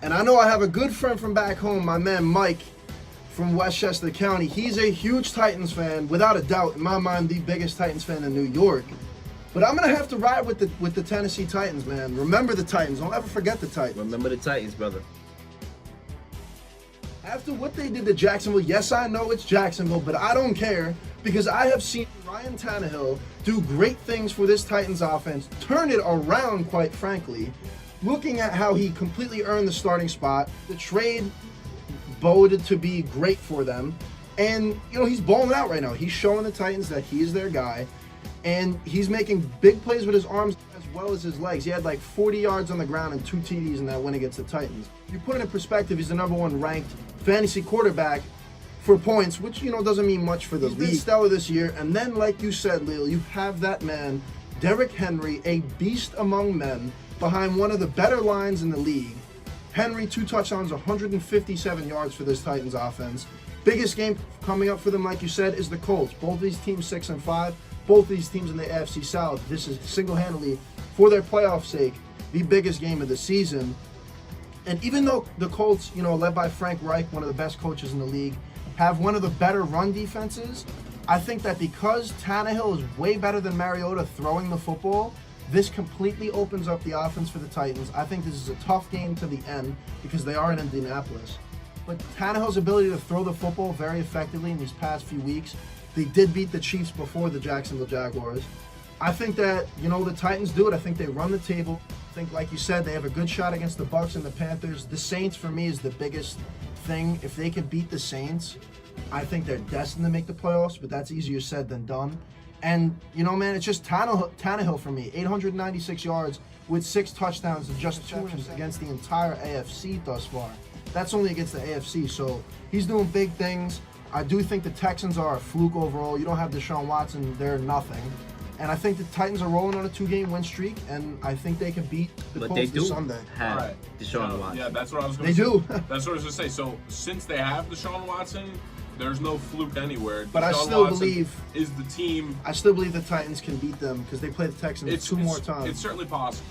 And I know I have a good friend from back home, my man Mike from Westchester County. He's a huge Titans fan, without a doubt, in my mind, the biggest Titans fan in New York. But I'm gonna have to ride with the Tennessee Titans, man. Remember the Titans. Don't ever forget the Titans. Remember the Titans, brother. After what they did to Jacksonville, yes, I know it's Jacksonville, but I don't care because I have seen Ryan Tannehill do great things for this Titans offense, turn it around, quite frankly. Looking at how he completely earned the starting spot, the trade boded to be great for them, and he's balling out right now. He's showing the Titans that he is their guy, and he's making big plays with his arms as well as his legs. He had like 40 yards on the ground and 2 TDs in that win against the Titans. If you put it in perspective, he's the #1 ranked fantasy quarterback for points, which doesn't mean much for the league. He's been stellar this year, and then like you said, Lil, you have that man, Derrick Henry, a beast among men, behind one of the better lines in the league. Henry, 2 touchdowns, 157 yards for this Titans offense. Biggest game coming up for them, like you said, is the Colts. Both these teams 6-5. Both these teams in the AFC South. This is single-handedly, for their playoff sake, the biggest game of the season. And even though the Colts, led by Frank Reich, one of the best coaches in the league, have one of the better run defenses, I think that because Tannehill is way better than Mariota throwing the football, this completely opens up the offense for the Titans. I think this is a tough game to the end because they are in Indianapolis. But Tannehill's ability to throw the football very effectively in these past few weeks, they did beat the Chiefs before the Jacksonville Jaguars. I think that, the Titans do it. I think they run the table. I think, like you said, they have a good shot against the Bucs and the Panthers. The Saints, for me, is the biggest thing. If they can beat the Saints, I think they're destined to make the playoffs, but that's easier said than done. And, man, it's just Tannehill for me. 896 yards with 6 touchdowns and just 2 interceptions against the entire AFC thus far. That's only against the AFC, so he's doing big things. I do think the Texans are a fluke overall. You don't have Deshaun Watson, they're nothing. And I think the Titans are rolling on a 2-game win streak, and I think they can beat the Colts this Sunday. Have Deshaun Watson. Yeah, that's what I was going to say. They do. That's what I was going to say. So since they have Deshaun Watson, there's no fluke anywhere. But Deshaun I still Watson believe is the team. I still believe the Titans can beat them because they play the Texans 2 more times. It's certainly possible.